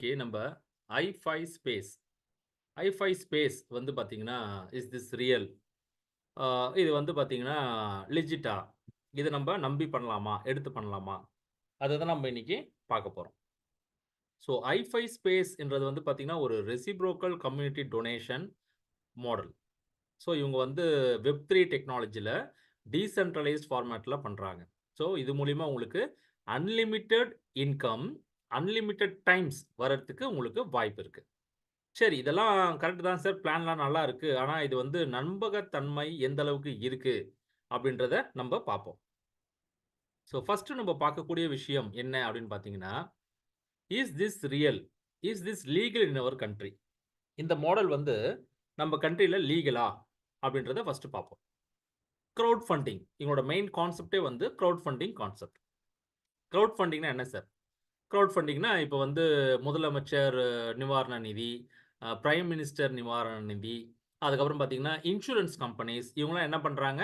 Okay. நம்ம I five space. I five space வந்து பார்த்தீங்கன்னா, இஸ் திஸ் ரியல்? இது வந்து பார்த்தீங்கன்னா, லெஜிட்டா? இத நம்ப நம்பி பண்ணலாமா? எடுத்து பண்ணலாமா? அத தான் நம்ம இன்னைக்கு பார்க்க போறோம். ஸோ ஐ5 ஸ்பேஸ் என்றது வந்து பார்த்தீங்கன்னா, ஒரு reciprocal community donation model. So இவங்க வந்து வெப்3 டெக்னாலஜில டீசென்ட்ரலைஸ்ட் ஃபார்மேட்ல பண்றாங்க. ஸோ இது மூலியமா உங்களுக்கு அன்லிமிட்டட் இன்கம், அன்லிமிட்டட் டைம்ஸ் வரதுக்கு உங்களுக்கு வாய்ப்பு இருக்கு. சரி. இதெல்லாம் கரெக்ட் தான் சார். பிளான்லாம் நல்லா இருக்கு. ஆனா இது வந்து நம்பகத்தன்மை எந்த அளவுக்கு இருக்கு? அப்படின்றத நம்ப பார்ப்போம். ஸோ ஃபர்ஸ்ட் நம்ம பார்க்கக்கூடிய விஷயம் என்ன அப்படின்னு பார்த்தீங்கன்னா, is this real? Is this legal in our country? இந்த மாடல் வந்து நம்ம கண்ட்ரில லீகலா? அப்படின்றத ஃபர்ஸ்ட் பார்ப்போம். Crowd funding. இவங்களோட மெயின் கான்செப்ட்டே வந்து கிரவுட் ஃபண்டிங் கான்செப்ட். கிரவுட் ஃபண்டிங்னா என்ன சார்? கிரவுட் ஃபண்டிங்னா இப்ப வந்து முதலமைச்சர் நிவாரண நிதி, பிரைம் மினிஸ்டர் நிவாரண நிதி, அதுக்கப்புறம் பார்த்தீங்கன்னா, இன்சூரன்ஸ் கம்பெனிஸ் இவங்கலாம் என்ன பண்றாங்க,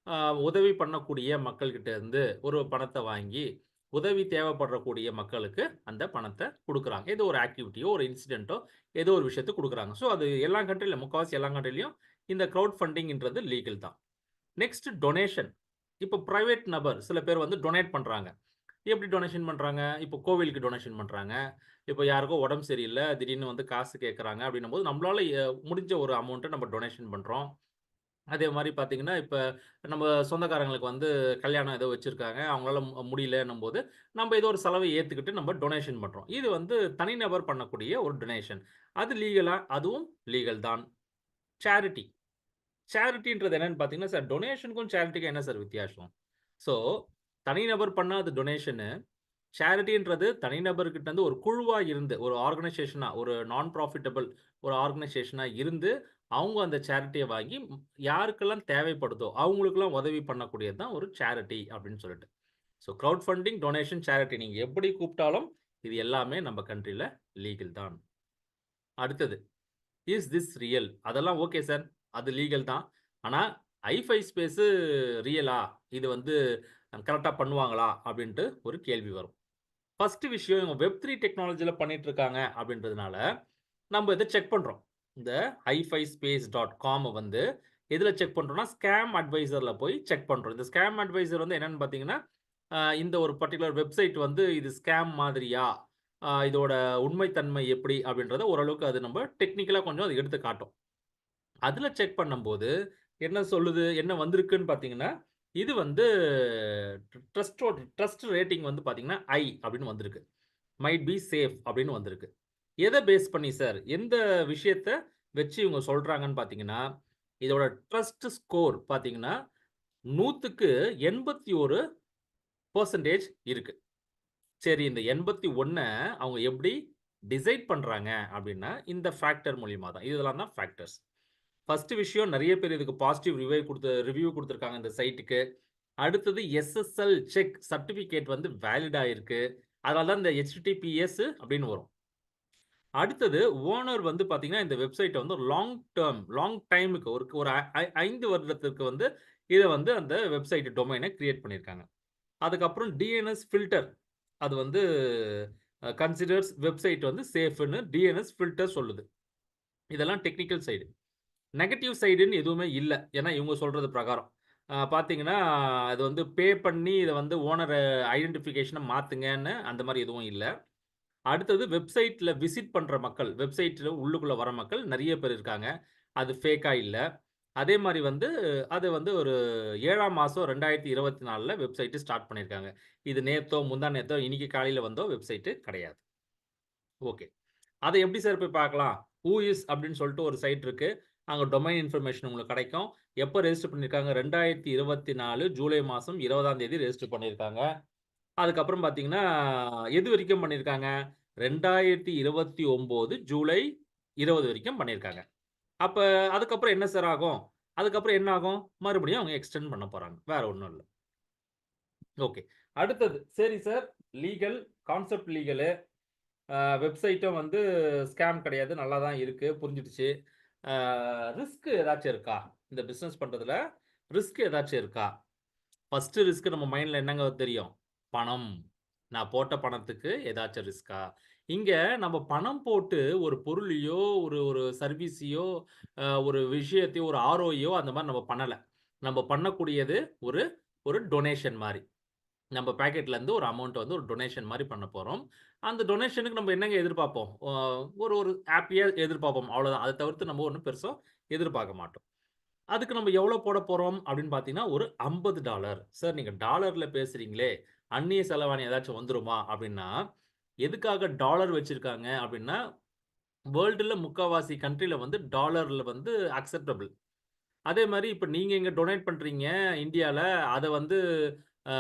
அ உதவி பண்ணக்கூடிய மக்கள்கிட்ட இருந்து ஒரு பணத்த வாங்கி, உதவி தேவைப்படக்கூடிய மக்களுக்கு அந்த பணத்த குடுக்குறாங்க. ஏதோ ஒரு ஆக்டிவிட்டியோ, ஒரு இன்சிடென்ட்டோ ஏதோ ஒரு விஷயத்த குடுக்குறாங்க. ஸோ அது எல்லா கண்ட்ரில முக்காவாசி எல்லா கண்ட்ரிலயும் இந்த கிரவுட் ஃபண்டிங்ன்றது லீகல் தான். Next donation. இப்போ பிரைவேட் நபர் சில பேர் வந்து டொனேட் பண்றாங்க. எப்படி டொனேஷன் பண்றாங்க? இப்போ கோவிலுக்கு டொனேஷன் பண்றாங்க. இப்போ யாருக்கோ உடம்பு சரியில்ல, திடீர்னு வந்து காசு கேட்கறாங்க அப்படின்னும்போது, நம்மளால முடிஞ்ச ஒரு அமௌண்ட்ட நம்ம டொனேஷன் பண்றோம். அதே மாரி பார்த்தீங்கன்னா, இப்ப நம்ம சொந்தக்காரங்களுக்கு வந்து கல்யாணம் ஏதோ வச்சிருக்காங்க. அவங்களால முடியலன்னும்போது, நம்ம ஏதோ ஒரு செலவ ஏத்துக்கிட்டு நம்ம டொனேஷன் பண்றோம். இது வந்து தனிநபர் பண்ணக்கூடிய ஒரு டொனேஷன். அது லீகலா? அதுவும் லீகல் தான். சேரிட்டி. சேரிட்டின்றது என்னன்னு பார்த்தீங்கன்னா, சார் டொனேஷனுக்கும் சேரிட்டிக்கும் என்ன சார் வித்தியாசம்? ஸோ, தனிநபர் பண்ணா அது டொனேஷனு. சேரிட்டின்றது தனிநபர்கிட்ட இருந்து ஒரு குழுவா இருந்து, ஒரு ஆர்கனைசேஷனா, ஒரு நான் ப்ராஃபிட்டபிள் ஒரு ஆர்கனைசேஷனா இருந்து, அவங்க அந்த சேரிட்டிய வாங்கி யாருக்கெல்லாம் தேவைப்படுதோ, அவங்களுக்கெல்லாம் உதவி பண்ணக்கூடியது தான் ஒரு சேரிட்டி அப்படின்னு சொல்லிட்டு. So crowd funding, donation, charity நீங்க எப்படி கூப்பிட்டாலும், இது எல்லாமே நம்ம கண்ட்ரில லீகல் தான். அடுத்தது, இஸ் திஸ் ரியல்? அதெல்லாம் ஓகே சார். அது லீகல் தான். ஆனா, ஐ5 ஸ்பேஸு ரியலா? இது வந்து கரெக்ட்டா பண்ணுவாங்களா? அப்படின்ட்டு ஒரு கேள்வி வரும். ஃபர்ஸ்ட் விஷயம் இவங்க வெப்3 டெக்னாலஜில பண்ணிட்டு இருக்காங்க அப்படின்றதுனால, நம்ம இத செக் பண்றோம். இந்த hi5space.com வந்து எதுல செக் பண்றோம்னா, ஸ்கேம் அட்வைசர்ல போய் செக் பண்றோம். இந்த ஸ்கேம் அட்வைசர் வந்து என்னன்னு பார்த்தீங்கன்னா, இந்த ஒரு பர்ட்டிகுலர் வெப்சைட் வந்து இது ஸ்கேம் மாதிரியா? இதோட உண்மைத்தன்மை எப்படி? அப்படின்றத ஓரளவுக்கு அது நம்ம டெக்னிக்கலா கொஞ்சம் அது எடுத்து காட்டும். அதுல செக் பண்ணும்போது என்ன சொல்லுது? என்ன வந்திருக்குன்னு பார்த்தீங்கன்னா, இது வந்து ட்ரஸ்ட் ரேட்டிங் வந்து பார்த்தீங்கன்னா, I அப்படின்னு வந்திருக்கு. மைட் பி சேஃப் அப்படின்னு வந்திருக்கு. எத பேஸ் பண்ணி சார்? எந்த விஷயத்த வச்சு இவங்க சொல்றாங்கன்னு பார்த்தீங்கன்னா, இதோட ட்ரஸ்ட் ஸ்கோர் பார்த்தீங்கன்னா, 100க்கு 81% இருக்கு. சரி இந்த 81 அவங்க எப்படி டிசைட் பண்றாங்க அப்படின்னா, இந்த ஃபேக்டர் மூலியமா தான். இதெல்லாம் தான் ஃபேக்டர்ஸ். ஃபர்ஸ்ட் விஷயம் நெறைய பேர் இதுக்கு பாசிட்டிவ் ரிவ்யூ குடுத்திருக்காங்க இந்த சைட்டுக்கு. அடுத்தது எஸ்எஸ்எல் செக் சர்டிபிகேட் வந்து வேலிட் ஆயிருக்கு. அதனால தான் இந்த HTTPS அப்படின்னு வரும். அடுத்தது ஓனர் வந்து பார்த்தீங்கன்னா, இந்த வெப்சைட்ட வந்து லாங் டைமுக்கு ஒரு ஒரு 5 வருடத்திற்கு வந்து இத வந்து அந்த வெப்சைட் டொமைன கிரியேட் பண்ணியிருக்காங்க. அதுக்கப்புறம் டிஎன்எஸ் ஃபில்டர் அது வந்து கன்சிடர்ஸ் வெப்சைட் வந்து சேஃப்ன்னு டிஎன்எஸ் ஃபில்டர் சொல்லுது. இதெல்லாம் டெக்னிக்கல் சைடு. நெகட்டிவ் சைடுன்னு எதுவுமே இல்ல. ஏன்னா இவங்க சொல்றது பிரகாரம். பார்த்தீங்கன்னா, அது வந்து பே பண்ணி இத வந்து ஓனர் ஐடென்டிஃபிகேஷன மாத்துங்கன்னு அந்த மாரி எதுவும் இல்ல. அடுத்தது வெப்சைட்ல விசிட் பண்ற மக்கள், வெப்சைட்ல உள்ளுக்குள்ள வர மக்கள் நெறைய பேர் இருக்காங்க. அது ஃபேக்கா இல்ல. அதே மாரி வந்து அது வந்து ஒரு 7ஆம் மாசம் 2024ல வெப்சைட் ஸ்டார்ட் பண்ணியிருக்காங்க. இது நேத்தோ, முந்தா நேத்தோ, இன்னைக்கு காலையில வந்தோ வெப்சைட் கிடையாது. ஓகே. அத எப்படி சார் போய் பார்க்கலாம்? ஹூ இஸ் அப்படின்னு சொல்லிட்டு ஒரு சைட் இருக்கு. அங்க டொமைன் இன்ஃபர்மேஷன் உங்களுக்கு கிடைக்கும். எப்ப ரெஜிஸ்டர் பண்ணியிருக்காங்க? 2024 ஜூலை மாசம் 20ஆம் தேதி ரெஜிஸ்டர் பண்ணியிருக்காங்க. அதுக்கப்புறம் பார்த்தீங்கன்னா, எது வரைக்கும் பண்ணியிருக்காங்க? 2029 ஜூலை 20 வரைக்கும் பண்ணியிருக்காங்க. அப்ப அதுக்கப்புறம் என்ன சார் ஆகும்? அதுக்கப்புறம் என்ன ஆகும்? மறுபடியும் அவங்க எக்ஸ்டெண்ட் பண்ண போறாங்க. வேற ஒண்ணும் இல்ல. ஓகே. அடுத்தது, சரி சார் லீகல், கான்செப்ட் லீகலு. வெப்சைட்டும் வந்து ஸ்கேம் கிடையாது. நல்லா தான் இருக்கு. புரிஞ்சிடுச்சு. அ ரிஸ்க் ஏதாச்சும் இருக்கா? இந்த பிசினஸ் பண்றதுல ரிஸ்க் ஏதாச்சும் இருக்கா? ஃபர்ஸ்ட் ரிஸ்க் நம்ம மைண்ட்ல என்னங்க தெரியும்? பணம். நான் போட்ட பணத்துக்கு ஏதாச்சும் ரிஸ்கா? இங்க நம்ம பணம் போட்டு ஒரு பொருளையோ, ஒரு ஒரு சர்வீஸையோ, ஒரு விஷயத்தையோ, ஒரு ஆர்ஓயோ அந்த மாரி நம்ம பண்ணல. நம்ம பண்ணக்கூடியது ஒரு ஒரு டொனேஷன் மாரி. நம்ம பாக்கெட்லருந்து ஒரு அமௌண்ட் வந்து ஒரு டொனேஷன் மாரி பண்ண போறோம். அந்த டொனேஷனுக்கு நம்ம என்னங்க எதிர்பார்ப்போம்? ஒரு ஒரு ஹேப்பியா எதிர்பார்ப்போம். அவ்வளோதான். அத தவிர்த்து நம்ம ஒண்ணும் பெருசா எதிர்பார்க்க மாட்டோம். அதுக்கு நம்ம எவ்வளோ போட போறோம் அப்படின்னு பார்த்தீங்கன்னா, ஒரு $50. சார் நீங்க டாலர்ல பேசுறீங்களே, அந்நிய செலவாணி ஏதாச்சும் வந்துருமா? அப்படின்னா, எதுக்காக டாலர் வச்சிருக்காங்க அப்படின்னா, வேர்ல்டுல முக்காவாசி கண்ட்ரில வந்து டாலர்ல வந்து அக்செப்டபிள். அதே மாரி இப்ப நீங்க இங்க டொனேட் பண்றீங்க இந்தியால, அத வந்து ஆ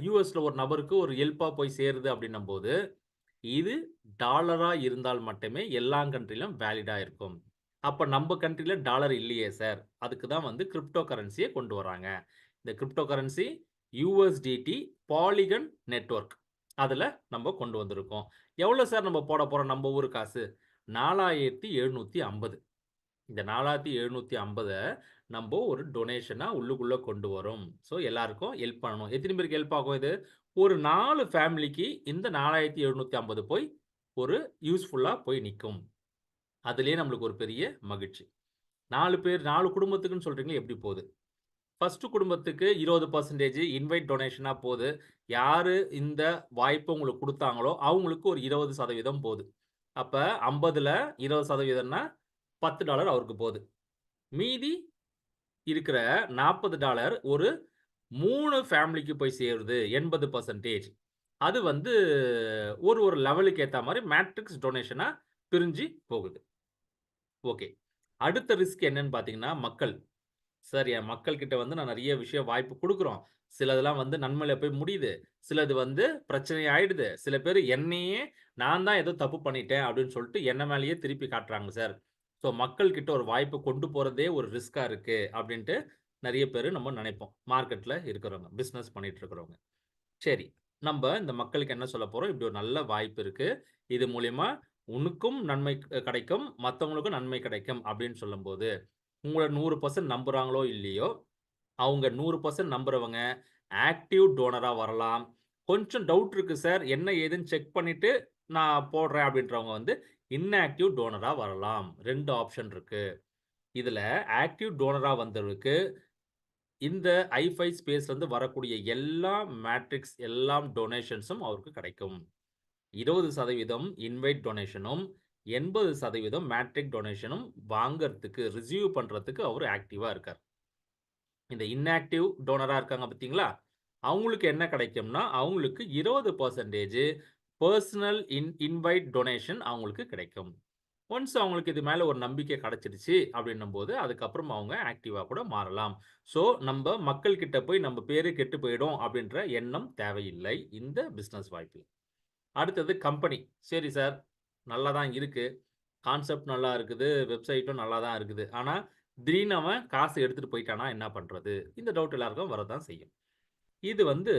யுஎஸ்ல ஒரு நபருக்கு ஒரு ஹெல்ப்பா போய் சேருது அப்படின்னம்போது, இது டாலரா இருந்தால் மட்டுமே எல்லா கண்ட்ரிலும் வேலிடா இருக்கும். அப்ப நம்ப கண்ட்ரில டாலர் இல்லையே சார். அதுக்கு தான் வந்து கிரிப்டோ கரன்சிய கொண்டு வராங்க. இந்த கிரிப்டோ கரன்சி யுஎஸ்டிடி பாலிகன் நெட்வொர்க். அதுல நம்ப கொண்டு வந்திருக்கோம். எவ்வளோ சார் நம்ம போட போறோம் நம்ப ஊரு காசு? 4750. இந்த 4750 நம்ப ஒரு டொனேஷனா உள்ளுக்குள்ள கொண்டு வரோம். ஸோ எல்லாருக்கும் ஹெல்ப் பண்ணணும். எத்தன பேருக்கு ஹெல்ப் ஆகும் இது? ஒரு 4 ஃபேமிலிக்கு இந்த 4750 போய் ஒரு யூஸ்ஃபுல்லா போய் நிக்கும். அதிலேயே நம்மளுக்கு ஒரு பெரிய மகிழ்ச்சி. 4 பேர் 4 குடும்பத்துக்குன்னு சொல்றீங்களே எப்படி போது? ஃபர்ஸ்ட்டு குடும்பத்துக்கு 20% இன்வைட் டொனேஷனா போது. யாரு இந்த வாய்ப்ப உங்களுக்கு குடுத்தாங்களோ, அவங்களுக்கு ஒரு 20% போது. அப்ப 50ல 20%ன்னா $10 அவருக்கு போது. மீதி இருக்கிற $40 ஒரு 3 ஃபேமிலிக்கு போய் சேருது. 80% அது வந்து ஒரு ஒரு லெவலுக்கு ஏத்தா மாரி மேட்ரிக்ஸ் டொனேஷனா பிரிஞ்சு போகுது. ஓகே. அடுத்த ரிஸ்க் என்னன்னு பார்த்தீங்கன்னா, மக்கள். சார் என் மக்கள் கிட்ட வந்து நான் நெறைய விஷயம் வாய்ப்பு குடுக்குறோம். சிலதெல்லாம் வந்து நன்மையில போய் முடியுது. சிலது வந்து பிரச்சனை ஆயிடுது. சில பேரு என்னையே நான் தான் ஏதோ தப்பு பண்ணிட்டேன் அப்படின்னு சொல்லிட்டு என்ன மேலேயே திருப்பி காட்டுறாங்க சார். ஸோ மக்கள் கிட்ட ஒரு வாய்ப்ப கொண்டு போறதே ஒரு ரிஸ்க்கா இருக்கு அப்படின்ட்டு நெறைய பேரு நம்ம நெனைப்போம். மார்க்கெட்ல இருக்கிறவங்க. பிசினஸ் பண்ணிட்டு இருக்கிறவங்க. சரி. நம்ப இந்த மக்களுக்கு என்ன சொல்லப் போறோம்? இப்படி ஒரு நல்ல வாய்ப்பு இருக்கு. இது மூலியமா உனக்கும் நன்மை கிடைக்கும். மத்தவங்களுக்கும் நன்மை கிடைக்கும் அப்படின்னு சொல்லும்போது, உங்கள 100% நம்புறாங்களோ இல்லையோ, அவங்க 100% நம்புறவங்க ஆக்டிவ் டோனரா வரலாம். கொஞ்சம் டவுட் இருக்கு சார். என்ன ஏதுன்னு செக் பண்ணிட்டு நான் போடுறேன் அப்படின்றவங்க வந்து இன்ஆக்டிவ் டோனரா வரலாம். 2 ஆப்ஷன் இருக்கு. இதுல ஆக்டிவ் டோனரா வந்தவருக்கு இந்த ஐ5 ஸ்பேஸ்லருந்து வரக்கூடிய எல்லா மேட்ரிக்ஸ், எல்லாம் டொனேஷன்ஸும் அவருக்கு கிடைக்கும். 20% இன்வைட் டொனேஷனும், 80% மேட்ரிக் டொனேஷனும் வாங்கறதுக்கு, ரிசீவ் பண்றதுக்கு அவரு ஆக்டிவா இருக்கார். இந்த இன்ஆக்டிவ் டோனரா இருக்காங்க பார்த்தீங்களா? அவங்களுக்கு என்ன கிடைக்கும்னா, அவங்களுக்கு 20% பெர்சனல் இன்வைட் டொனேஷன் அவங்களுக்கு கிடைக்கும். ஒன்ஸ் அவங்களுக்கு இது மேல ஒரு நம்பிக்கை கிடைச்சிடுச்சு அப்படின்னும்போது, அதுக்கப்புறம் அவங்க ஆக்டிவா கூட மாறலாம். ஸோ, நம்ப மக்கள் கிட்ட போய் நம்ம பேரு கெட்டு போயிடும் அப்படின்ற எண்ணம் தேவையில்லை. இந்த பிசினஸ் வாய்ப்பில். அடுத்தது கம்பெனி. சரி சார், நல்லா தான் இருக்கு. கான்செப்ட் நல்லா இருக்குது. வெப்சைட்டும் நல்லா தான் இருக்குது. ஆனா, திடீர்னு அவன் காசு எடுத்துட்டு போயிட்டான்னா என்ன பண்றது? இந்த டவுட் எல்லாருக்கும் வரத்தான் செய்யும். இது வந்து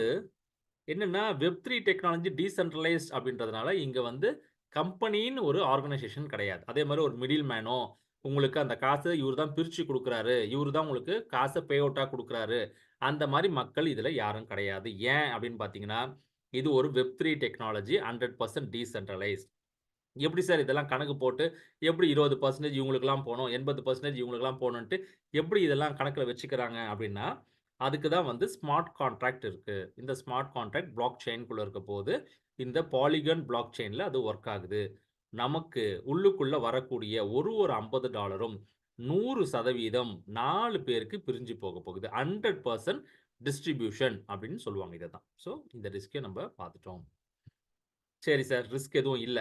என்னன்னா, வெப்3 டெக்னாலஜி டீசென்ட்ரலைஸ்ட் அப்படின்றதுனால, இங்க வந்து கம்பெனின்னு ஒரு ஆர்கனைசேஷன் கிடையாது. அதே மாரி ஒரு மிடில் மேனோ, உங்களுக்கு அந்த காச இவரு தான் பிரிச்சு குடுக்குறாரு. இவரு தான் உங்களுக்கு காச பே அவுட்டா குடுக்குறாரு. அந்த மாரி மக்கள் இதுல யாரும் கிடையாது. ஏன் அப்படின்னு பார்த்தீங்கன்னா, இது ஒரு வெப்3 டெக்னாலஜி 100% டீசென்ட்ரலைஸ்ட். எப்படி சார் இதெல்லாம் கணக்கு போட்டு, எப்படி 20% இவங்களுக்கெல்லாம் போணும், 80% இவங்களுக்கெல்லாம் போணுன்ட்டு, எப்படி இதெல்லாம் கணக்குல வச்சுக்கிறாங்க அப்படின்னா, அதுக்கு தான் வந்து ஸ்மார்ட் கான்ட்ராக்ட் இருக்கு. இந்த ஸ்மார்ட் கான்ட்ராக்ட் பிளாக் செயின்குள்ள இருக்கப்போது, இந்த பாலிகன் பிளாக் செயின்ல அது ஒர்க் ஆகுது. நமக்கு உள்ளுக்குள்ள வரக்கூடிய ஒரு $50ம் 100% 4 பேருக்கு பிரிஞ்சு போக போகுது. 100% டிஸ்ட்ரிபியூஷன் அப்படின்னு சொல்லுவாங்க இத தான். ஸோ இந்த ரிஸ்க்க நம்ப பார்த்துட்டோம். சரி சார், ரிஸ்க் எதுவும் இல்ல.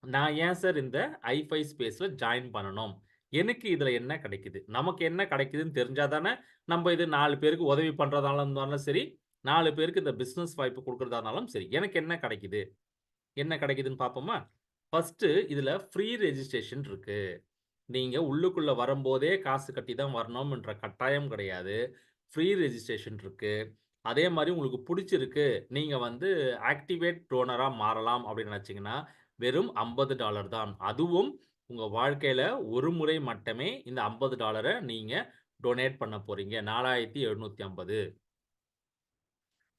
நான் ஏன் சார் இந்த ஐ5 ஸ்பேஸ்ல ஜாயின் பண்ணணும்? எனக்கு இதுல என்ன கிடைக்குது? நமக்கு என்ன கிடைக்குதுன்னு தெரிஞ்சா தானே, நம்ப இது 4 பேருக்கு உதவி பண்றதா இருந்தாலும் சரி, 4 பேருக்கு இந்த பிசினஸ் வாய்ப்பு குடுக்கிறதா இருந்தாலும் சரி, எனக்கு என்ன கிடைக்குது? என்ன கிடைக்குதுன்னு பார்ப்போமா? ஃபர்ஸ்ட்டு இதுல ஃப்ரீ ரெஜிஸ்ட்ரேஷன் இருக்கு. நீங்க உள்ளுக்குள்ள வரும்போதே காசு கட்டி தான் வரணும்ன்ற கட்டாயம் கிடையாது. ஃப்ரீ ரெஜிஸ்ட்ரேஷன் இருக்கு. அதே மாரி உங்களுக்கு புடிச்சிருக்கு. நீங்க வந்து ஆக்டிவேட் டோனரா மாறலாம் அப்படின்னு நினைச்சீங்கன்னா, வெறும் $50 தான். அதுவும் உங்க வாழ்க்கையில ஒரு முறை மட்டுமே இந்த $50 நீங்க டொனேட் பண்ண போறீங்க. 4750.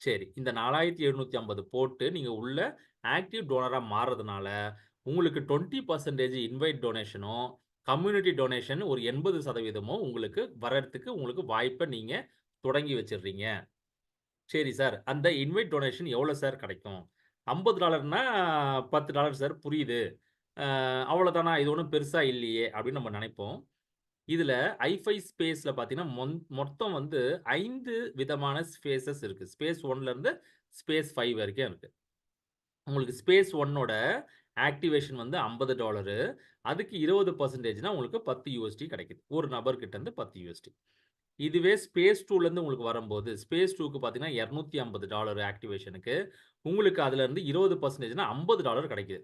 சரி. இந்த 4750 போட்டு நீங்க உள்ள ஆக்டிவ் டோனரா மாறுறதுனால, உங்களுக்கு 20% இன்வைட் டொனேஷனும், கம்யூனிட்டி டொனேஷன் ஒரு 80% உங்களுக்கு வரதுக்கு உங்களுக்கு வாய்ப்ப நீங்க தொடங்கி வச்சுடுறீங்க. சரி சார். அந்த இன்வைட் டொனேஷன் எவ்வளோ சார் கிடைக்கும்? $50ன்னா $10 சார் புரியுது. அவ்வளோதானா? இது ஒண்ணும் பெருசா இல்லையே! அப்படின்னு நம்ம நெனைப்போம். இதுல ஐஃபை ஸ்பேஸ்ல பார்த்தீங்கன்னா, மொத்தம் வந்து 5 விதமான ஸ்பேஸஸ் இருக்கு. ஸ்பேஸ் 1 லருந்து ஸ்பேஸ் 5 வரைக்கும் இருக்கு. உங்களுக்கு ஸ்பேஸ் 1 ஆக்டிவேஷன் வந்து $50. அதுக்கு 20%னா உங்களுக்கு $10 கிடைக்குது. ஒரு நபர்கிட்ட இருந்து $10. இதுவே ஸ்பேஸ் 2லருந்து உங்களுக்கு வரும்போது, ஸ்பேஸ் 2க்கு பார்த்தீங்கன்னா $250 ஆக்டிவேஷனுக்கு. உங்களுக்கு அதுலருந்து 20%னா $50 கிடைக்குது.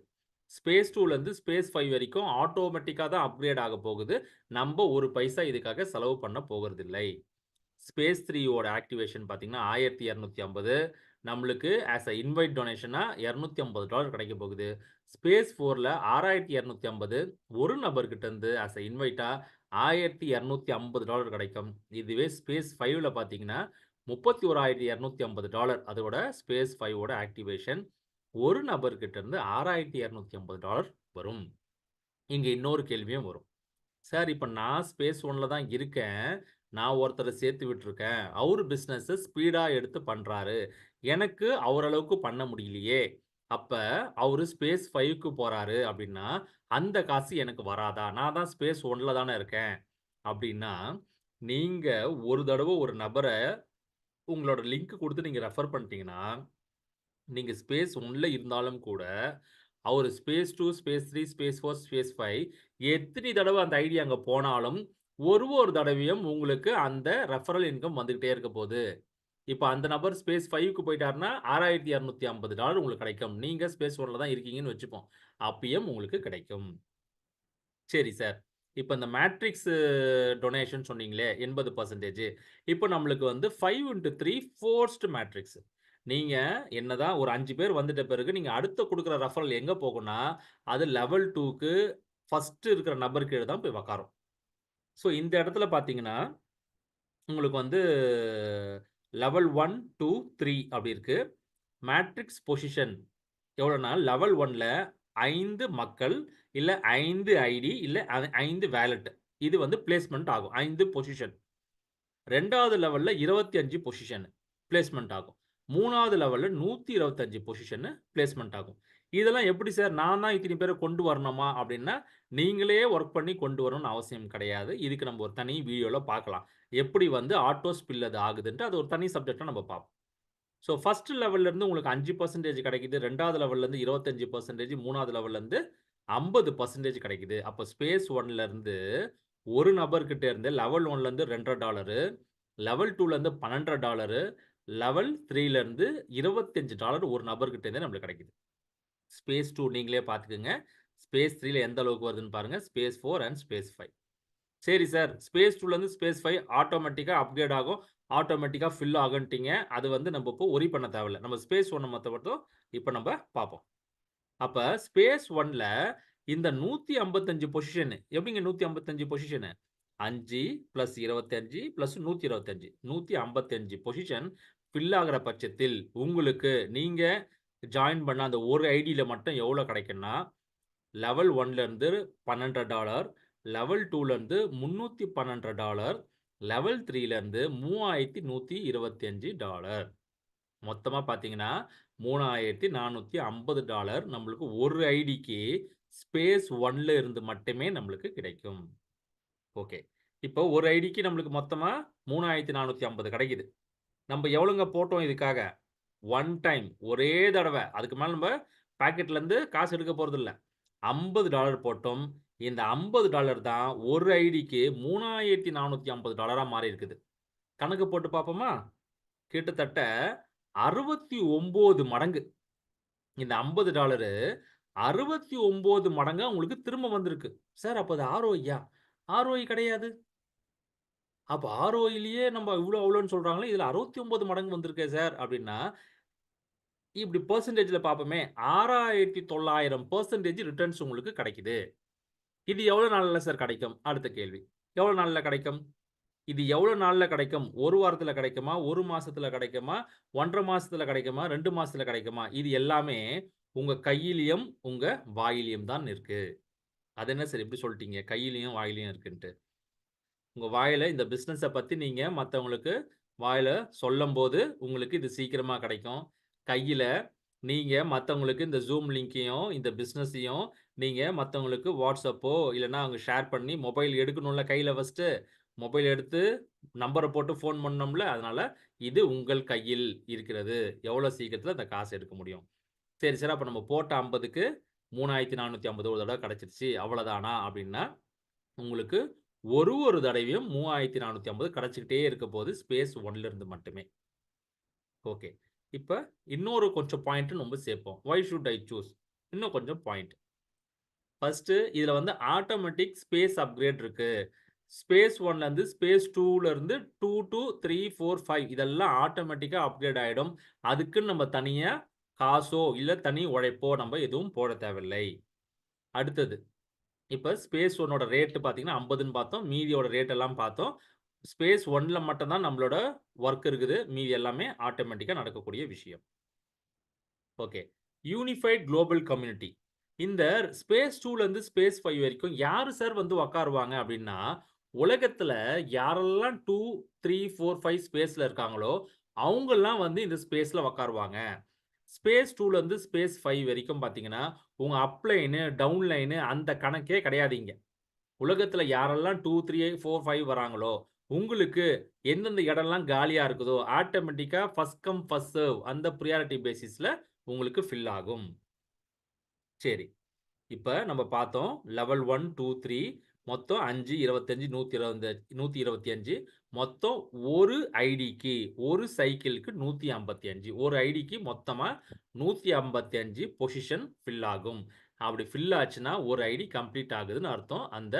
ஸ்பேஸ் 2லருந்து ஸ்பேஸ் 5 வரைக்கும் ஆட்டோமேட்டிக்கா தான் அப்கிரேட் ஆக போகுது. நம்ப ஒரு பைசா இதுக்காக செலவு பண்ண போகறதில்லை. ஸ்பேஸ் 3 ஓட ஆக்டிவேஷன் பார்த்தீங்கன்னா, 1250 நம்மளுக்கு ஆஸ் அ இன்வைட் டொனேஷனா $250 கிடைக்க போகுது. ஸ்பேஸ் 4ல 6250 ஒரு நபர்கிட்ட இருந்து ஆஸ் அ இன்வைட்டா $1250 கிடைக்கும். இதுவே ஸ்பேஸ் 5ல பார்த்தீங்கன்னா, $31,250 அதோட ஸ்பேஸ் 5 ஓட ஆக்டிவேஷன். ஒரு நபர்கிட்ட இருந்து $6,250 வரும். இங்க இன்னொரு கேள்வியும் வரும். சார், இப்ப நான் ஸ்பேஸ் 1ல தான் இருக்கேன். நான் ஒருத்தர சேர்த்து விட்டுருக்கேன். அவரு பிசினஸ ஸ்பீடா எடுத்து பண்றாரு. எனக்கு அவர் அளவுக்கு பண்ண முடியலையே! அப்ப அவரு ஸ்பேஸ் 5க்கு போறாரு அப்டின்னா, அந்த காசு எனக்கு வராதா? நான் தான் ஸ்பேஸ் 1ல தானே இருக்கேன். அப்டின்னா, நீங்க ஒரு தடவ ஒரு நபர உங்களோட லிங்க் குடுத்து நீங்க ரெஃபர் பண்ணிட்டீங்கன்னா, நீங்க ஸ்பேஸ் 1ல இருந்தாலும் கூட, அவரு ஸ்பேஸ் 2, ஸ்பேஸ் 3, ஸ்பேஸ் 4, ஸ்பேஸ் 5 எத்தினி தடவ அந்த ஐடி அங்க போனாலும், ஒரு தடவையும் உங்களுக்கு அந்த ரெஃபரல் இன்கம் வந்துகிட்டே இருக்க போது. இப்ப அந்த நபர் ஸ்பேஸ் 5க்கு போய்ட்டாருன்னா, $6,250 உங்களுக்கு கிடைக்கும். நீங்க ஸ்பேஸ் 1ல தான் இருக்கீங்கன்னு வச்சுப்போம். அப்பயும் உங்களுக்கு கிடைக்கும். சரி சார். இப்ப இந்த மேட்ரிக்ஸ் டொனேஷன் சொன்னீங்களே 80% இப்ப நம்மளுக்கு வந்து 5 x 3 ஃபோர்ஸ்ட் மேட்ரிக்ஸ். நீங்க என்னதான் ஒரு 5 பேர் வந்துட்ட பிறகு நீங்க அடுத்து குடுக்குற ரெஃபரல் எங்க போகும்னா, அது லெவல் 2க்கு ஃபர்ஸ்ட் இருக்கிற நபர் கீழ தான் போய் உட்காரும். ஸோ இந்த இடத்துல பார்த்தீங்கன்னா, உங்களுக்கு வந்து லெவல் 1, 2, 3 அப்படி இருக்கு. மேட்ரிக்ஸ் பொசிஷன் எவ்வளோனா, லெவல் 1ல 5 மக்கள், இல்ல 5 ஐடி, இல்ல 5 வாலட். இது வந்து பிளேஸ்மென்ட் ஆகும். 5 பொசிஷன். 2வது லெவல்ல 25 பொசிஷன் பிளேஸ்மென்ட் ஆகும். 3வது லெவல்ல 125 பொசிஷன் பிளேஸ்மென்ட் ஆகும். இதெல்லாம் எப்படி சார் நான் தான் இத்தனை பேர கொண்டு வரணுமா? அப்படின்னா, நீங்களே வொர்க் பண்ணி கொண்டு வரணும்னு அவசியம் கிடையாது. இதுக்கு நம்ம ஒரு தனி வீடியோல பார்க்கலாம். எப்படி வந்து ஆட்டோ ஸ்பில் அது ஆகுதுன்ட்டு, அது ஒரு தனி சப்ஜெக்ட்டா நம்ம பார்ப்போம். ஸோ ஃபர்ஸ்ட் லெவல்ல இருந்து உங்களுக்கு 5% கிடைக்குது. 2வது லெவல்ல இருந்து 25%, 3வது லெவல்ல இருந்து 50% கிடைக்குது. அப்ப ஸ்பேஸ் 1ல இருந்து ஒரு நபர்கிட்ட இருந்து லெவல் 1ல இருந்து $2.50, லெவல் 2ல இருந்து $12.50, லெவல் 3ல இருந்து $25 ஒரு நபர்கிட்ட இருந்து நம்மளுக்கு கிடைக்குது. ஸ்பேஸ் 2 நீங்களே பார்த்துக்கங்க. ஸ்பேஸ் 3ல எந்த அளவுக்கு வருதுன்னு பாருங்க. Space 4 and space 5. சரி சார். ஸ்பேஸ் 2லருந்து ஸ்பேஸ் 5 ஆட்டோமேட்டிக்கா அப்கிரேட் ஆகும். ஆட்டோமேட்டிக்கா ஃபில் ஆகுன்ட்டீங்க. அது வந்து நம்ம இப்போ வொரி பண்ண தேவையில்ல. நம்ம ஸ்பேஸ் 1 மட்டும் இப்ப நம்ப பார்ப்போம். அப்ப ஸ்பேஸ் 1ல இந்த 155 பொசிஷன் எப்படிங்க 155 பொசிஷனு? 5 + 25 + 125 155 பொசிஷன் ஃபில் ஆகுற பட்சத்தில் உங்களுக்கு நீங்க ஜாயின் பண்ண அந்த ஒரு ஐடில மட்டும் எவ்வளோ கிடைக்கும்னா, லெவல் 1ல இருந்து $12, லெவல் 2ல இருந்து $312, லெவல் 3ல இருந்து $3125. மொத்தமா பார்த்தீங்கன்னா, $3450 நம்மளுக்கு ஒரு ஐடிக்கு ஸ்பேஸ் 1ல இருந்து மட்டுமே நம்மளுக்கு கிடைக்கும். ஓகே. இப்போ ஒரு ஐடிக்கு நம்மளுக்கு மொத்தமா 3450 கிடைக்குது. நம்ப எவ்வளோங்க போட்டோம் இதுக்காக? ஒன் டைம் ஒரே தடவ. அதுக்கு மேல நம்ப பாக்கெட்லருந்து காசு எடுக்க போறதில்ல. $50 போட்டோம். இந்த $50 தான் ஒரு ஐடிக்கு $3450 மாறி இருக்குது. கணக்கு போட்டு பார்ப்போமா? கிட்டத்தட்ட 69 மடங்கு. இந்த $50 69 மடங்கா உங்களுக்கு திரும்ப வந்திருக்கு. சார் அப்ப அது ஆர்ஓஐயா? ஆர்ஓஐ கிடையாது. அப்ப ஆர்ஓஐலயே நம்ம இவ்ளோ அவ்ளோன்னு சொல்றாங்களே, இதுல 69 மடங்கு வந்திருக்கே சார் அப்டின்னா, இப்டி பெர்சன்டேஜ்ல பார்ப்போமே 6900% ரிட்டர்ன்ஸ் உங்களுக்கு கிடைக்குது. இது எவ்வளோ நாள்ல சார் கிடைக்கும்? அடுத்த கேள்வி. எவ்வளோ நாள்ல கிடைக்கும்? இது எவ்வளோ நாள்ல கிடைக்கும்? 1 வாரத்துல கிடைக்குமா? 1 மாசத்துல கிடைக்குமா? 1 1/2 மாசத்துல கிடைக்குமா? 2 மாசத்துல கிடைக்குமா? இது எல்லாமே உங்க கையிலயும், உங்க வாயிலயும் தான் இருக்கு. அது என்ன சார் இப்படி சொல்ட்டீங்க? கையிலயும், வாயிலயும் இருக்குன்ட்டு. உங்க வாயில இந்த பிசினஸ பத்தி நீங்க மத்தவங்களுக்கு வாயில சொல்லம்போது, உங்களுக்கு இது சீக்கிரமா கிடைக்கும். கையில நீங்க மத்தவங்களுக்கு இந்த Zoom லிங்க்கையும், இந்த பிசினஸையும் நீங்க மத்தவங்களுக்கு WhatsAppஓ இல்லன்னா அங்க ஷேர் பண்ணி மொபைல் எடுக்கணும்ல கையில ஃபர்ஸ்ட்டு. மொபைல் எடுத்து நம்பர போட்டு ஃபோன் பண்ணணும்ல. அதனால இது உங்கள் கையில் இருக்கிறது. எவ்வளோ சீக்கிரத்தில அந்த காசு எடுக்க முடியும். சரி சார். அப்ப நம்ம போட்ட 50க்கு 3450 ஒரு தடவ கிடைச்சிருச்சு. அவ்வளதானா? அப்டின்னா, உங்களுக்கு ஒரு தடவையும் 3450 கிடைச்சுக்கிட்டே இருக்க போது ஸ்பேஸ் 1ல இருந்து மட்டுமே. ஓகே. இப்ப இன்னொரு கொஞ்சம் பாயிண்ட் நம்ம சேர்ப்போம். Why should I choose? இன்னும் கொஞ்சம் பாயிண்ட். ஃபர்ஸ்ட்டு இதுல வந்து ஆட்டோமேட்டிக் ஸ்பேஸ் அப்கிரேட் இருக்கு. ஸ்பேஸ் 1ல இருந்து ஸ்பேஸ் 2ல இருந்து 2 டூ 3, 4, 5 இதெல்லாம் ஆட்டோமேட்டிக்கா அப்கிரேட் ஆயிடும். அதுக்குன்னு நம்ம தனியா காசோ, இல்ல தனி உழைப்போ நம்ம எதுவும் போட தேவையில்லை. அடுத்தது, இப்ப ஸ்பேஸ் 1ஓட ரேட் பார்த்தீங்கன்னா 50ன்னு பார்த்தோம். மீதியோட ரேட் எல்லாம் பார்த்தோம். ஸ்பேஸ் 1ல மட்டும் தான் நம்மளோட வொர்க் இருக்குது. மீதி எல்லாமே ஆட்டோமேட்டிக்கா நடக்கக்கூடிய விஷயம். ஓகே. Unified global community. இந்த ஸ்பேஸ் 2ல இருந்து ஸ்பேஸ் 5 வரைக்கும் யாரு சார் வந்து உட்காருவாங்க அப்டின்னா, உலகத்துல யாரெல்லாம் 2, 3, 4, 5 ஸ்பேஸ்ல இருக்காங்களோ, அவங்கலாம் வந்து இந்த ஸ்பேஸ்ல உட்காருவாங்க. ஸ்பேஸ் 2ல இருந்து ஸ்பேஸ் 5 வரைக்கும் பார்த்தீங்கன்னா, உங்க அப் லைனு, டவுன் லைனு அந்த கணக்கே கிடையாது இங்க. உலகத்துல யாரெல்லாம் 2, 3, 4, 5 வராங்களோ, உங்களுக்கு எந்தெந்த இடம்லாம் காலியா இருக்குதோ, ஆட்டோமேட்டிக்கா ஃபர்ஸ்ட் கம் ஃபர்ஸ்ட் சர்வ் அந்த பிரையாரிட்டி பேசிஸ்ல உங்களுக்கு ஃபில் ஆகும். சரி. இப்ப நம்ம பார்த்தோம். லெவல் 1, 2, 3 மொத்தம் 5, 25, 125 மொத்தம் ஒரு ஐடிக்கு, ஒரு சைக்கிள்க்கு 155. ஒரு ஐடிக்கு மொத்தமா 155 பொசிஷன் ஃபில் ஆகும். அப்படி ஃபில் ஆச்சுன்னா, ஒரு ஐடி கம்ப்ளீட் ஆகுதுன்னு அர்த்தம். அந்த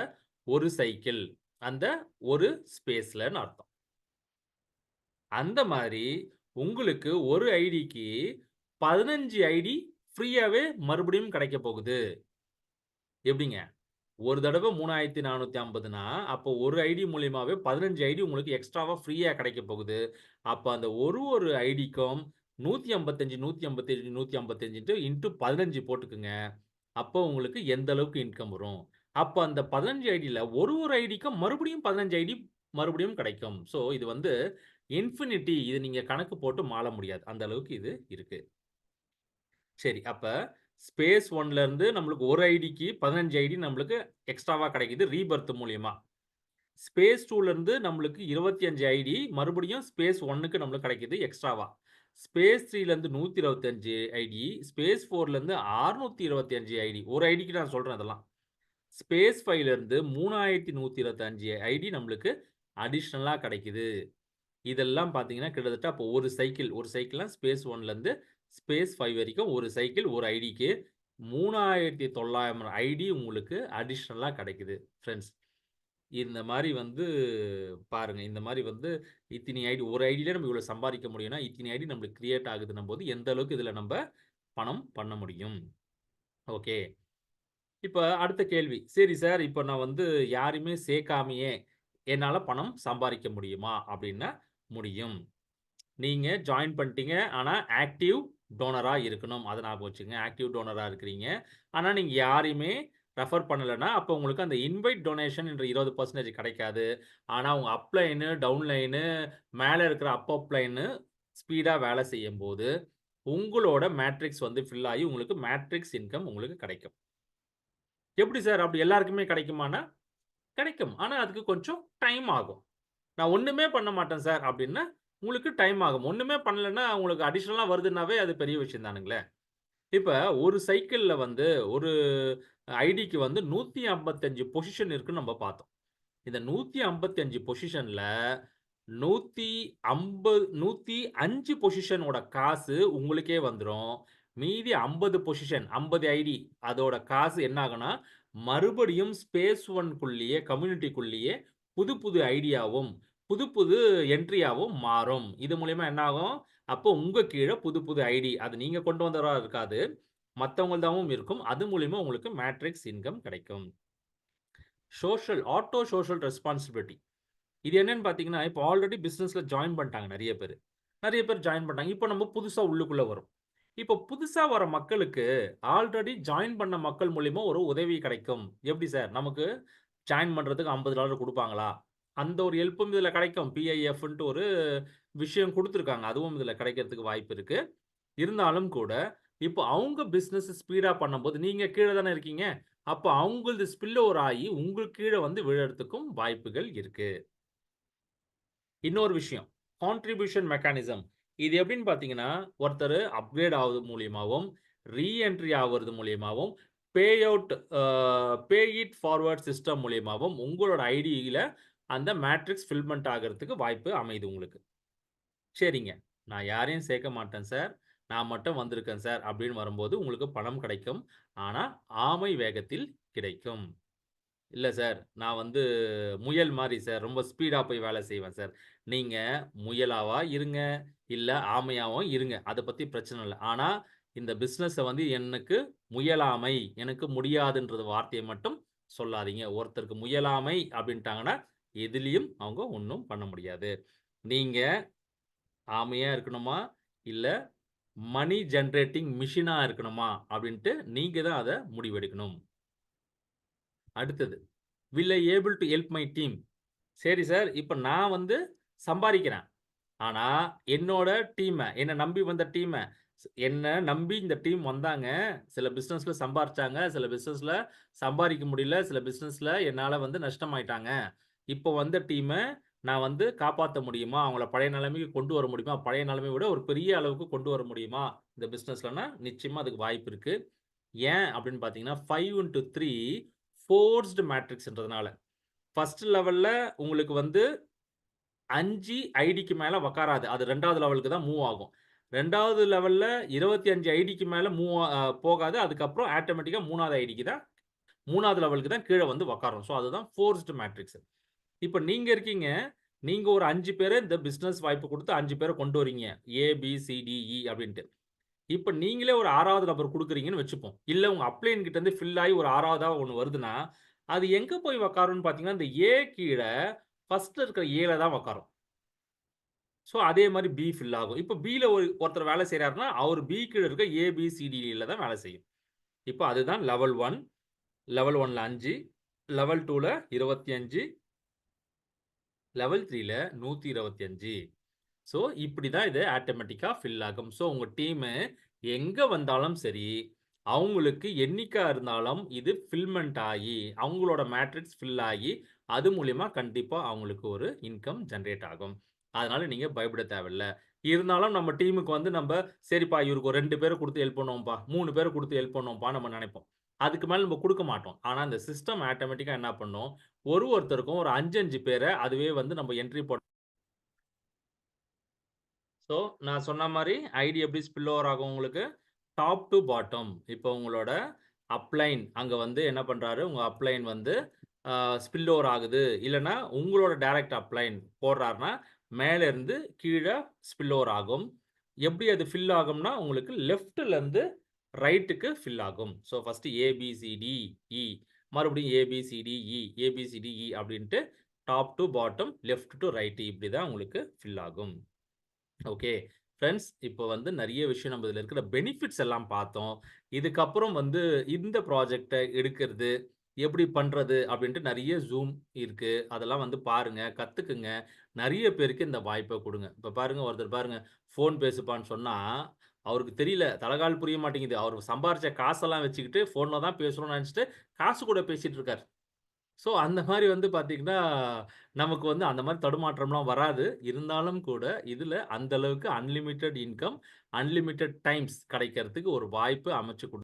ஒரு சைக்கிள், அந்த ஒரு ஸ்பேஸ்லன்னு அர்த்தம். அந்த மாரி உங்களுக்கு ஒரு ஐடிக்கு 15 ஐடி ஃப்ரீயாவே மறுபடியும் கிடைக்கப் போகுது. எப்படிங்க? ஒரு தடவ 3450ன்னா, அப்போ ஒரு ஐடி மூலியமாவே 15 ஐடி உங்களுக்கு எக்ஸ்ட்ராவா ஃப்ரீயா கிடைக்கப் போகுது. அப்ப அந்த ஒரு ஐடிக்கும் 155, 155, 155 இன்டு 15 போட்டுக்குங்க. அப்போ உங்களுக்கு எந்த அளவுக்கு இன்கம் வரும். அப்ப அந்த 15 ஐடில ஒரு ஐடிக்கும் மறுபடியும் 15 ஐடி மறுபடியும் கிடைக்கும். ஸோ இது வந்து இன்ஃபினிட்டி இது நீங்க கணக்கு போட்டு மாள முடியாது. அந்த அளவுக்கு இது இருக்கு. சரி. அப்ப ஸ்பேஸ் 1ல இருந்து நம்மளுக்கு ஒரு ஐடிக்கு 15 ஐடி நம்மளுக்கு எக்ஸ்ட்ராவா கிடைக்குது ரீபெர்த் மூலியமா. ஸ்பேஸ் 2ல இருந்து நம்மளுக்கு 25 ஐடி மறுபடியும் ஸ்பேஸ் 1க்கு நம்மளுக்கு கிடைக்குது எக்ஸ்ட்ராவா. ஸ்பேஸ் 3ல இருந்து 125 ஐடி, ஸ்பேஸ் 4ல இருந்து 625 ஐடி. ஒரு ஐடிக்கு நான் சொல்றேன் இதெல்லாம். ஸ்பேஸ் 5ல இருந்து 3125 ஐடி நம்மளுக்கு அடிஷனலா கிடைக்குது. இதெல்லாம் பார்த்தீங்கன்னா, கிட்டத்தட்ட அப்போ ஒரு சைக்கிள்னா ஸ்பேஸ் 1லருந்து ஸ்பேஸ் 5 வரைக்கும் ஒரு சைக்கிள், ஒரு ஐடிக்கு 3900 ஐடி உங்களுக்கு அடிஷனலா கிடைக்குது ஃபிரெண்ட்ஸ். இந்த மாரி வந்து பாருங்க. இந்த மாரி வந்து இத்தினி ஐடி ஒரு ஐடியிலே நம்ம இவ்வளோ சம்பாதிக்க முடியும்னா, இத்தினி ஐடி நம்மளுக்கு கிரியேட் ஆகுதுன்னும்போது, எந்த அளவுக்கு இதில நம்ப பணம் பண்ண முடியும். ஓகே. இப்ப அடுத்த கேள்வி. சரி சார், இப்ப நான் வந்து யாரையுமே சேர்க்காமயே என்னால பணம் சம்பாரிக்க முடியுமா? அப்டின்னா முடியும். நீங்க ஜாயின் பண்ணிட்டீங்க. ஆனா ஆக்டிவ் டோனரா இருக்கணும். அத ஞாபகம் வச்சுக்கங்க. ஆக்டிவ் டோனரா இருக்கிறீங்க. ஆனா நீங்க யாரையுமே ரெஃபர் பண்ணலன்னா, அப்ப உங்களுக்கு அந்த இன்வைட் டொனேஷன் என்ற 20% கிடைக்காது. ஆனா உங்க அப் லைனு, டவுன் லைனு, மேல இருக்கிற அப் லைனு ஸ்பீடா வேலை செய்யும்போது, உங்களோட மேட்ரிக்ஸ் வந்து ஃபில் ஆகி உங்களுக்கு மேட்ரிக்ஸ் இன்கம் உங்களுக்கு கிடைக்கும். எப்படி சார் அப்படி எல்லாருக்குமே கிடைக்குமான்னா, கிடைக்கும். ஆனா அதுக்கு கொஞ்சம் டைம் ஆகும். நான் ஒண்ணுமே பண்ண மாட்டேன் சார் அப்படின்னா, உங்களுக்கு டைம் ஆகும். ஒண்ணுமே பண்ணலன்னா, உங்களுக்கு அடிஷனலா வருதுன்னாவே அது பெரிய விஷயம் தானுங்களே! இப்ப ஒரு சைக்கிள்ல வந்து ஒரு ஐடிக்கு வந்து 155 பொசிஷன் இருக்குன்னு நம்ம பார்த்தோம். இந்த 155 பொசிஷன்ல 105 பொசிஷனோட காசு உங்களுக்கே வந்துரும். மீதி 50 பொசிஷன் 50 ஐடி அதோட காசு என்ன ஆகும்னா, மறுபடியும் ஸ்பேஸ் 1 க்குள்ளேயே கம்யூனிட்டிக்குள்ளேயே புது ஐடியாவும், புது என்ட்ரியாவும் மாறும். இது மூலியமா என்ன ஆகும்? அப்போ உங்க கீழ புது ஐடி அது நீங்க கொண்டு வந்ததா இருக்காது. மத்தவங்கள்தாவும் இருக்கும். அது மூலியமா உங்களுக்கு மேட்ரிக்ஸ் இன்கம் கிடைக்கும். Social auto social responsibility. இது என்னன்னு பார்த்தீங்கன்னா, இப்போ ஆல்ரெடி பிசினஸ்ல ஜாயின் பண்ணிட்டாங்க நெறைய பேரு. நெறைய பேர் ஜாயின் பண்ணிட்டாங்க. இப்போ நம்ம புதுசா உள்ளுக்குள்ள வரோம். இப்போ புதுசா வர மக்களுக்கு ஆல்ரெடி ஜாயின் பண்ண மக்கள் மூலியமா ஒரு உதவி கிடைக்கும். எப்படி சார்? நமக்கு ஜாயின் பண்றதுக்கு $50 குடுப்பாங்களா? அந்த ஒரு ஹெல்ப்பும் இதுல கிடைக்கும். பிஐஎஃப்ன்ட்டு ஒரு விஷயம் குடுத்துருக்காங்க. அதுவும் இதுல கிடைக்கிறதுக்கு வாய்ப்பு இருக்கு. இருந்தாலும் கூட, இப்போ அவங்க பிசினஸ் ஸ்பீடா பண்ணும்போது, நீங்க கீழ தானே இருக்கீங்க. அப்ப அவங்களது ஸ்பில் ஓவர் ஆயி, உங்களுக்கு கீழ வந்து விழறதுக்கும் வாய்ப்புகள் இருக்கு. இன்னொரு விஷயம், கான்ட்ரிபியூஷன் மெக்கானிசம். இது எப்படின்னு பார்த்தீங்கன்னா, ஒருத்தரு அப்கிரேட் ஆவது மூலியமாவும், ரீ என்ட்ரி ஆவுறது மூலியமாவும், pay out pay it forward system மூலியமாவும், உங்களோட ஐடியில அந்த மேட்ரிக்ஸ் ஃபில்மென்ட் ஆகறதுக்கு வாய்ப்பு அமையுது உங்களுக்கு. சரிங்க. நான் யாரையும் சேர்க்க மாட்டேன் சார். நான் மட்டும் வந்திருக்கேன் சார் அப்படின்னு வரும்போது உங்களுக்கு பணம் கிடைக்கும். ஆனா, ஆமை வேகத்தில் கிடைக்கும். இல்ல சார், நான் வந்து முயல் மாரி சார். ரொம்ப ஸ்பீடா போய் வேலை செய்வேன் சார். நீங்க முயலாவா இருங்க, இல்ல ஆமையாவும் இருங்க. அத பத்தி பிரச்சனை இல்ல. ஆனா, இந்த பிசினஸ வந்து எனக்கு முயலாமை, எனக்கு முடியாதுன்றது வார்த்தைய மட்டும் சொல்லாதீங்க. ஒருத்தருக்கு முயலாமை அப்படின்ட்டாங்கன்னா, எதிலயும் அவங்க ஒண்ணும் பண்ண முடியாது. நீங்க ஆமையா இருக்கணுமா? இல்ல மனி ஜெனரேட்டிங் மெஷினா இருக்கணுமா? அப்படின்ட்டு நீங்க தான் அத முடிவெடுக்கணும். அடுத்தது, will I able to help my team? சரி சார், இப்ப நான் வந்து சம்பாரிக்கிறேன். ஆனா, என்னோட என்ன நம்பி வந்த என்ன நம்பி இந்த டீம் வந்தாங்க. சில பிசினஸ்ல சம்பாரிச்சாங்க. சில பிசினஸ்ல சம்பாரிக்க முடியல. சில பிசினஸ்ல என்னால வந்து நஷ்டமாயிட்டாங்க. இப்போ வந்த நான் வந்து காப்பாத்த முடியுமா? அவங்கள பழைய நிலைமைக்கு கொண்டு வர முடியுமா? பழைய நிலைமைய விட ஒரு பெரிய அளவுக்கு கொண்டு வர முடியுமா? இந்த பிசினஸ்லன்னா, நிச்சயமா அதுக்கு வாய்ப்பு இருக்கு. ஏன் அப்படின்னு பார்த்தீங்கன்னா, 5 3 ஃபோர்ஸ்டு மேட்ரிக்ஸ்ன்றதுனால. ஃபர்ஸ்ட் லெவல்ல உங்களுக்கு வந்து 5 ஐடிக்கு மேல உட்காராது. அது 2வது லெவலுக்கு தான் மூவ் ஆகும். 2வது லெவல்ல 25 ஐடிக்கு மேல மூவ் போகாது. அதுக்கப்புறம் ஆட்டோமேட்டிக்கா 3வது ஐடிக்கு தான் 3வது லெவலுக்கு தான் கீழ வந்து உட்காரும். ஸோ அதுதான் ஃபோர்ஸ்டு மேட்ரிக்ஸ். இப்ப நீங்க இருக்கீங்க. நீங்க ஒரு 5 பேர இந்த பிசினஸ் வாய்ப்பு குடுத்து 5 பேர கொண்டு வரீங்க. ஏ, பி, சி, டி, இ அப்படின்ட்டு. இப்ப நீங்களே ஒரு 6வது நபர் குடுக்குறீங்கன்னு வச்சுப்போம். இல்ல உங்க அப்ளையன் கிட்ட இருந்து ஃபில் ஆயி ஒரு 6வதா ஒண்ணு வருதுன்னா, அது எங்க போய் உட்காரும்னு பார்த்தீங்கன்னா, இந்த ஏ கீழ ஃபர்ஸ்ட்ல இருக்கிற ஏல தான் உட்காரும். ஸோ அதே மாரி பி ஃபில் ஆகும். இப்ப பில ஒருத்தர் வேலை செய்றாருன்னா, அவரு பி கீழ இருக்க ஏ, பி, சி, டில தான் வேலை செய்யும். இப்ப அதுதான் லெவல் 1. லெவல் 1ல 5, லெவல் 2ல 25, லெவல் 3ல 125. ஸோ, இப்படி தான் இது ஆட்டோமேட்டிக்கா ஃபில் ஆகும். ஸோ, உங்க டீமு எங்க வந்தாலும் சரி, அவங்களுக்கு என்னைக்கா இருந்தாலும் இது ஃபில்மென்ட் ஆயி, அவங்களோட மேட்ரிக்ஸ் ஃபில் ஆகி, அது மூலியமா கண்டிப்பா அவங்களுக்கு ஒரு இன்கம் ஜெனரேட் ஆகும். அதனால நீங்க பயப்பட தேவையில்ல. இருந்தாலும் நம்ம டீமுக்கு வந்து சரிப்பா இவருக்கு ஒரு 2 பேர குடுத்து ஹெல்ப் பண்ணுவோம்ப்பா, 3 பேர குடுத்து ஹெல்ப் பண்ணுவோம்ப்பா நம்ம நெனைப்போம். அதுக்கு மேல நம்ம குடுக்க மாட்டோம். ஆனா, இந்த சிஸ்டம் ஆட்டோமேட்டிக்கா என்ன பண்ணும், ஒருத்தருக்கும் ஒரு 5, 5 பேர அதுவே வந்து நம்ம என்ட்ரி ஸோ, நான் சொன்ன மாரி ஐடி எப்படி ஸ்பில் ஓவர் ஆகும் உங்களுக்கு? Top to bottom. இப்போ உங்களோட அப்லைன் அங்க வந்து என்ன பண்றாரு, உங்க அப்லைன் வந்து அ ஸ்பில் ஓவர் ஆகுது. இல்லன்னா உங்களோட டைரக்ட் அப்லைன் போடுறார்ன்னா, மேல இருந்து கீழ ஸ்பில் ஓவர் ஆகும். எப்படி அது ஃபில் ஆகும்னா, உங்களுக்கு லெஃப்ட்ல இருந்து ரைட்டுக்கு ஃபில் ஆகும். So, first A, B, C, D, E. மறுபடியும் A, B, C, D, E, A, B, C, D, E அப்படின்ட்டு top to bottom, left to right இப்படி தான் உங்களுக்கு ஃபில் ஆகும். ஓகே. ஃபிரெண்ட்ஸ் இப்போ வந்து நெறைய விஷயம் நம்ம இதில இருக்கிற பெனிஃபிட்ஸ் எல்லாம் பார்த்தோம். இதுக்கப்புறம் வந்து இந்த ப்ராஜெக்ட்ட எடுக்கிறது, எப்படி பண்றது அப்படின்ட்டு நெறைய Zoom இருக்கு. அதெல்லாம் வந்து பாருங்க, கத்துக்குங்க. நெறைய பேருக்கு இந்த வாய்ப்ப குடுங்க. இப்ப பாருங்க ஒருத்தர் பாருங்க, ஃபோன் பேசுப்பான்னு சொன்னா, அவருக்கு தெரியல. தலகால் புரிய மாட்டேங்குது. அவரு சம்பாரிச்ச காசெல்லாம் வச்சுக்கிட்டு ஃபோன்ல தான் பேசணும்னு நெனச்சுட்டு, காசு கூட பேசிட்டு இருக்காரு. ஸோ, அந்த மாரி வந்து பார்த்தீங்கன்னா, நமக்கு வந்து அந்த மாரி தடுமாற்றம்லாம் வராது. இருந்தாலும் கூட, இதுல அந்த அளவுக்கு அன்லிமிட்டட் இன்கம், அன்லிமிட்டட் டைம்ஸ் கிடைக்கிறதுக்கு ஒரு வாய்ப்பு அமைச்சு